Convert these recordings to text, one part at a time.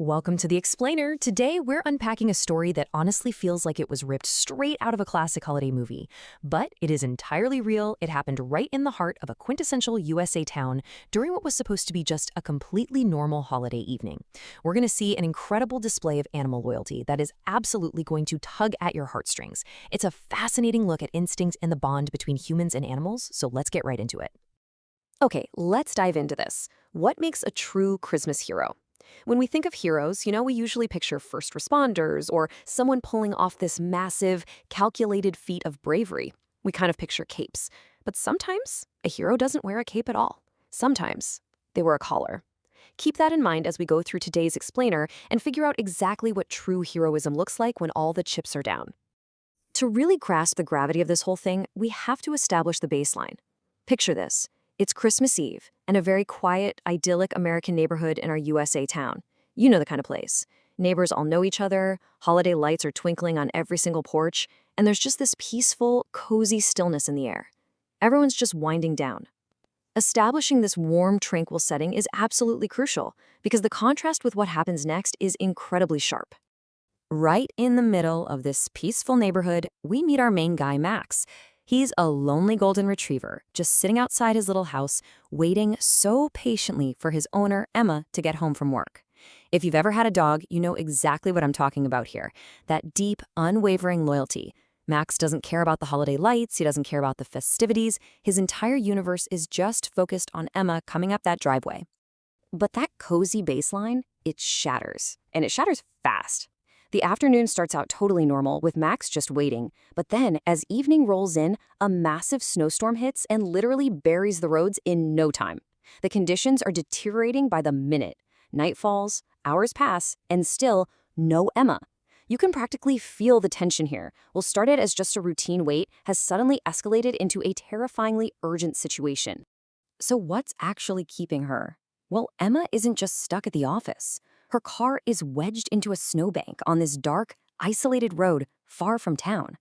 Welcome to The Explainer. Today, we're unpacking a story that honestly feels like it was ripped straight out of a classic holiday movie. But it is entirely real. It happened right in the heart of a quintessential USA town during what was supposed to be just a completely normal holiday evening. We're going to see an incredible display of animal loyalty that is absolutely going to tug at your heartstrings. It's a fascinating look at instinct and the bond between humans and animals, so let's get right into it. Okay, let's dive into this. What makes a true Christmas hero? When we think of heroes, we usually picture first responders or someone pulling off this massive, calculated feat of bravery. We kind of picture capes. But sometimes a hero doesn't wear a cape at all. Sometimes they wear a collar. Keep that in mind as we go through today's explainer and figure out exactly what true heroism looks like when all the chips are down. To really grasp the gravity of this whole thing, we have to establish the baseline. Picture this. It's Christmas Eve, and a very quiet, idyllic American neighborhood in our USA town. You know the kind of place. Neighbors all know each other, holiday lights are twinkling on every single porch, and there's just this peaceful, cozy stillness in the air. Everyone's just winding down. Establishing this warm, tranquil setting is absolutely crucial, because the contrast with what happens next is incredibly sharp. Right in the middle of this peaceful neighborhood, we meet our main guy, Max. He's a lonely golden retriever, just sitting outside his little house, waiting so patiently for his owner, Emma, to get home from work. If you've ever had a dog, you know exactly what I'm talking about here. That deep, unwavering loyalty. Max doesn't care about the holiday lights, he doesn't care about the festivities. His entire universe is just focused on Emma coming up that driveway. But that cozy baseline, it shatters. And it shatters fast. The afternoon starts out totally normal, with Max just waiting. But then, as evening rolls in, a massive snowstorm hits and literally buries the roads in no time. The conditions are deteriorating by the minute. Night falls, hours pass, and still, no Emma. You can practically feel the tension here. What started as just a routine wait has suddenly escalated into a terrifyingly urgent situation. So what's actually keeping her? Well, Emma isn't just stuck at the office. Her car is wedged into a snowbank on this dark, isolated road far from town.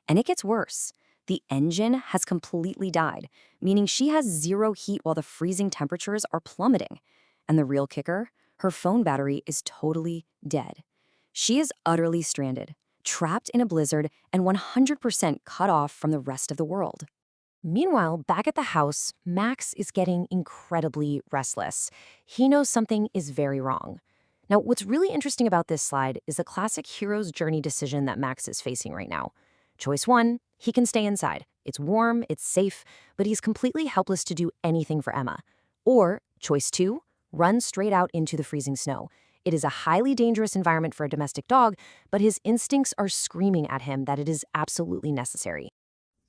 And it gets worse. The engine has completely died, meaning she has zero heat while the freezing temperatures are plummeting. And the real kicker? Her phone battery is totally dead. She is utterly stranded, trapped in a blizzard, and 100% cut off from the rest of the world. Meanwhile, back at the house, Max is getting incredibly restless. He knows something is very wrong. Now, what's really interesting about this slide is the classic hero's journey decision that Max is facing right now. Choice 1, he can stay inside. It's warm, it's safe, but he's completely helpless to do anything for Emma. Or, choice 2, run straight out into the freezing snow. It is a highly dangerous environment for a domestic dog, but his instincts are screaming at him that it is absolutely necessary.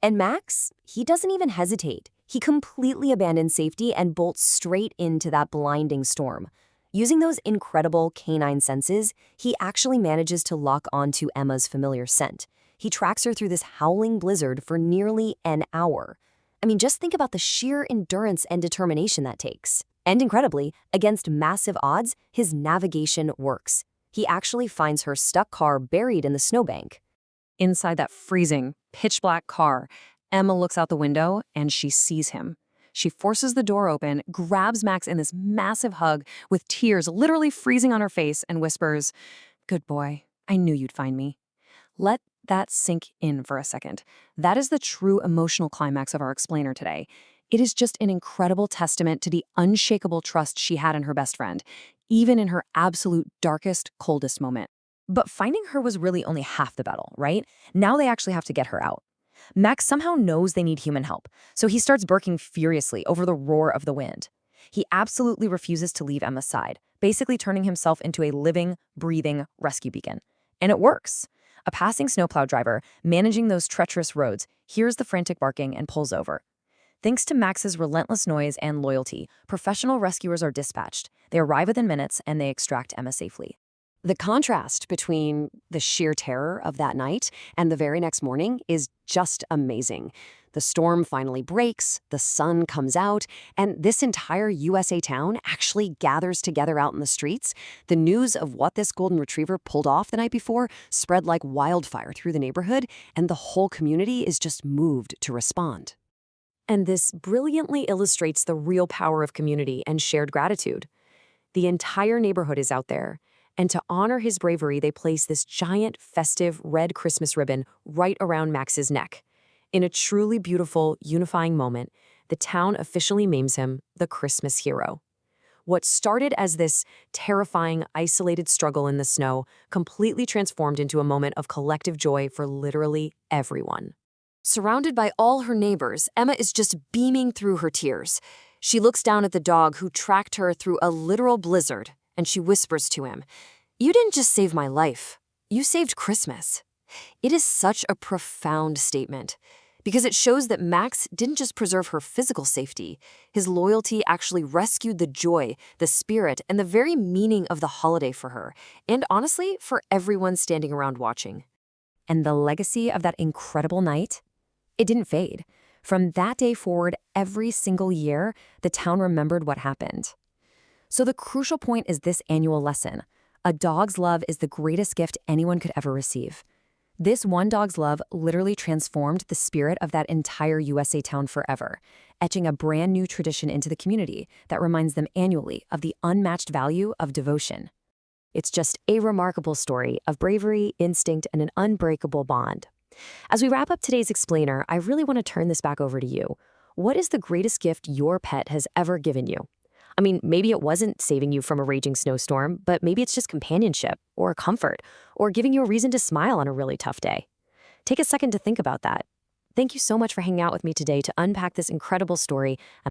And Max, he doesn't even hesitate. He completely abandons safety and bolts straight into that blinding storm. Using those incredible canine senses, he actually manages to lock onto Emma's familiar scent. He tracks her through this howling blizzard for nearly an hour. I mean, just think about the sheer endurance and determination that takes. And incredibly, against massive odds, his navigation works. He actually finds her stuck car buried in the snowbank. Inside that freezing, pitch-black car, Emma looks out the window and she sees him. She forces the door open, grabs Max in this massive hug with tears literally freezing on her face and whispers, "Good boy, I knew you'd find me." Let that sink in for a second. That is the true emotional climax of our explainer today. It is just an incredible testament to the unshakable trust she had in her best friend, even in her absolute darkest, coldest moment. But finding her was really only half the battle, right? Now they actually have to get her out. Max somehow knows they need human help, so he starts barking furiously over the roar of the wind. He absolutely refuses to leave Emma's side, basically turning himself into a living, breathing rescue beacon. And it works. A passing snowplow driver, managing those treacherous roads, hears the frantic barking and pulls over. Thanks to Max's relentless noise and loyalty, professional rescuers are dispatched. They arrive within minutes and they extract Emma safely. The contrast between the sheer terror of that night and the very next morning is just amazing. The storm finally breaks, the sun comes out, and this entire USA town actually gathers together out in the streets. The news of what this golden retriever pulled off the night before spread like wildfire through the neighborhood, and the whole community is just moved to respond. And this brilliantly illustrates the real power of community and shared gratitude. The entire neighborhood is out there. And to honor his bravery, they place this giant, festive, red Christmas ribbon right around Max's neck. In a truly beautiful, unifying moment, the town officially names him the Christmas hero. What started as this terrifying, isolated struggle in the snow completely transformed into a moment of collective joy for literally everyone. Surrounded by all her neighbors, Emma is just beaming through her tears. She looks down at the dog who tracked her through a literal blizzard, and she whispers to him, "You didn't just save my life, you saved Christmas." It is such a profound statement, because it shows that Max didn't just preserve her physical safety. His loyalty actually rescued the joy, the spirit, and the very meaning of the holiday for her, and honestly, for everyone standing around watching. And the legacy of that incredible night? It didn't fade. From that day forward, every single year, the town remembered what happened. So the crucial point is this annual lesson. A dog's love is the greatest gift anyone could ever receive. This one dog's love literally transformed the spirit of that entire USA town forever, etching a brand new tradition into the community that reminds them annually of the unmatched value of devotion. It's just a remarkable story of bravery, instinct, and an unbreakable bond. As we wrap up today's explainer, I really want to turn this back over to you. What is the greatest gift your pet has ever given you? I mean, maybe it wasn't saving you from a raging snowstorm, but maybe it's just companionship, or comfort, or giving you a reason to smile on a really tough day. Take a second to think about that. Thank you so much for hanging out with me today to unpack this incredible story.